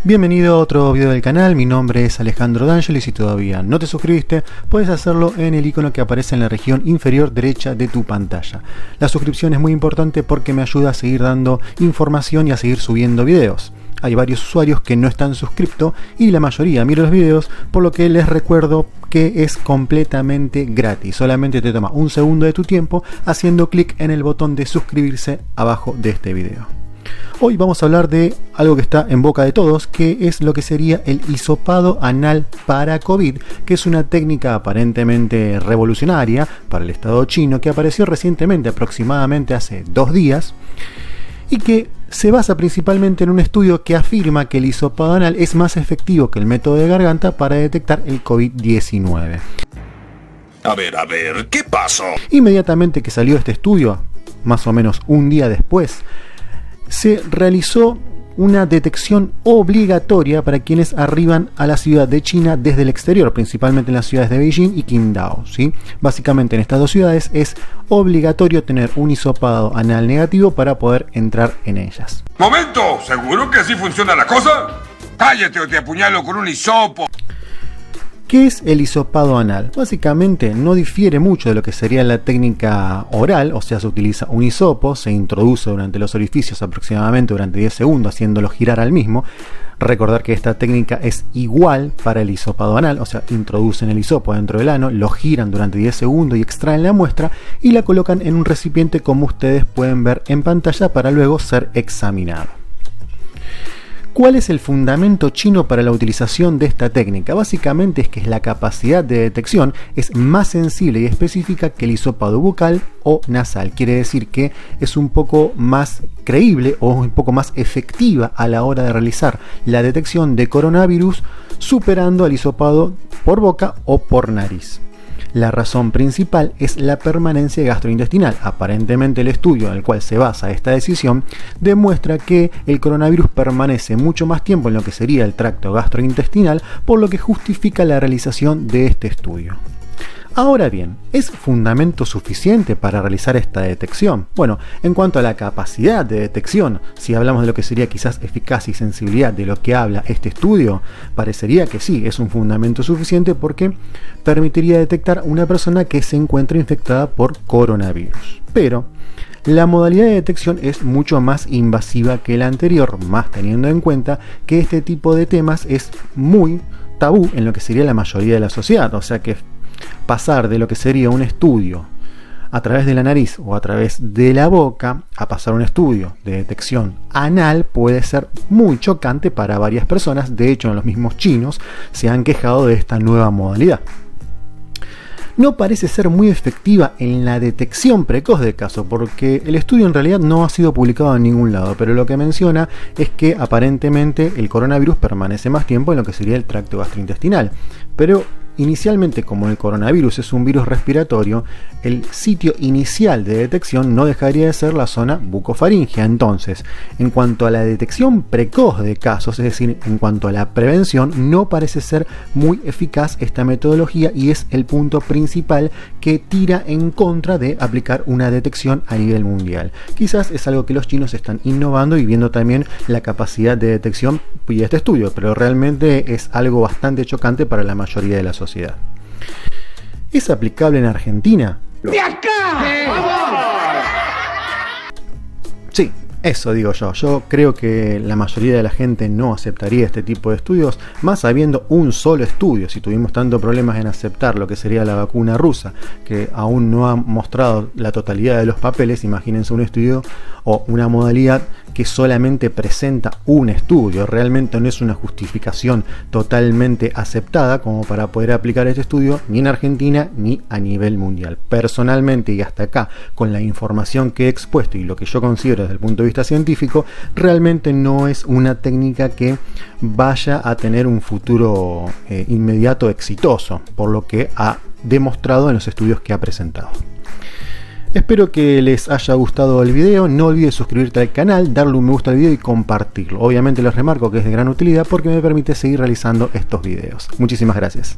Bienvenido a otro video del canal, mi nombre es Alejandro D'Angelo y si todavía no te suscribiste, puedes hacerlo en el icono que aparece en la región inferior derecha de tu pantalla. La suscripción es muy importante porque me ayuda a seguir dando información y a seguir subiendo videos. Hay varios usuarios que no están suscriptos y la mayoría mira los videos, por lo que les recuerdo que es completamente gratis. Solamente te toma un segundo de tu tiempo haciendo clic en el botón de suscribirse abajo de este video. Hoy vamos a hablar de algo que está en boca de todos, que es lo que sería el hisopado anal para COVID, que es una técnica aparentemente revolucionaria para el Estado chino que apareció recientemente, aproximadamente hace 2 días, y que se basa principalmente en un estudio que afirma que el hisopado anal es más efectivo que el método de garganta para detectar el COVID-19. A ver, ¿qué pasó? Inmediatamente que salió este estudio, más o menos un día después, se realizó una detección obligatoria para quienes arriban a la ciudad de China desde el exterior, principalmente en las ciudades de Beijing y Qingdao, ¿sí? Básicamente en estas dos ciudades es obligatorio tener un hisopado anal negativo para poder entrar en ellas. ¡Momento! ¿Seguro que así funciona la cosa? ¡Cállate o te apuñalo con un hisopo! ¿Qué es el hisopado anal? Básicamente no difiere mucho de lo que sería la técnica oral, o sea, se utiliza un hisopo, se introduce durante los orificios aproximadamente durante 10 segundos, haciéndolo girar al mismo. Recordar que esta técnica es igual para el hisopado anal, o sea, introducen el hisopo dentro del ano, lo giran durante 10 segundos y extraen la muestra y la colocan en un recipiente como ustedes pueden ver en pantalla para luego ser examinado. ¿Cuál es el fundamento chino para la utilización de esta técnica? Básicamente es que la capacidad de detección es más sensible y específica que el hisopado bucal o nasal. Quiere decir que es un poco más creíble o un poco más efectiva a la hora de realizar la detección de coronavirus, superando al hisopado por boca o por nariz. La razón principal es la permanencia gastrointestinal. Aparentemente el estudio en el cual se basa esta decisión demuestra que el coronavirus permanece mucho más tiempo en lo que sería el tracto gastrointestinal, por lo que justifica la realización de este estudio. Ahora bien, ¿es fundamento suficiente para realizar esta detección? Bueno, en cuanto a la capacidad de detección, si hablamos de lo que sería quizás eficacia y sensibilidad de lo que habla este estudio, parecería que sí, es un fundamento suficiente porque permitiría detectar una persona que se encuentra infectada por coronavirus. Pero la modalidad de detección es mucho más invasiva que la anterior, más teniendo en cuenta que este tipo de temas es muy tabú en lo que sería la mayoría de la sociedad, o sea que pasar de lo que sería un estudio a través de la nariz o a través de la boca a pasar a un estudio de detección anal puede ser muy chocante para varias personas. De hecho, los mismos chinos se han quejado de esta nueva modalidad. No parece ser muy efectiva en la detección precoz del caso, porque el estudio en realidad no ha sido publicado en ningún lado, pero lo que menciona es que aparentemente el coronavirus permanece más tiempo en lo que sería el tracto gastrointestinal. Pero inicialmente, como el coronavirus es un virus respiratorio, el sitio inicial de detección no dejaría de ser la zona bucofaringea. Entonces, en cuanto a la detección precoz de casos, es decir, en cuanto a la prevención, no parece ser muy eficaz esta metodología y es el punto principal que tira en contra de aplicar una detección a nivel mundial. Quizás es algo que los chinos están innovando y viendo también la capacidad de detección y este estudio, pero realmente es algo bastante chocante para la mayoría de la sociedad. ¿Es aplicable en Argentina? ¡De acá! Sí, eso digo yo. Yo creo que la mayoría de la gente no aceptaría este tipo de estudios, más habiendo un solo estudio. Si tuvimos tantos problemas en aceptar lo que sería la vacuna rusa, que aún no ha mostrado la totalidad de los papeles, imagínense un estudio o una modalidad que solamente presenta un estudio. Realmente no es una justificación totalmente aceptada como para poder aplicar este estudio ni en Argentina ni a nivel mundial. Personalmente y hasta acá, con la información que he expuesto y lo que yo considero desde el punto de vista científico, realmente no es una técnica que vaya a tener un futuro inmediato exitoso, por lo que ha demostrado en los estudios que ha presentado. Espero que les haya gustado el video. No olvides suscribirte al canal, darle un me gusta al video y compartirlo. Obviamente les remarco que es de gran utilidad porque me permite seguir realizando estos videos. Muchísimas gracias.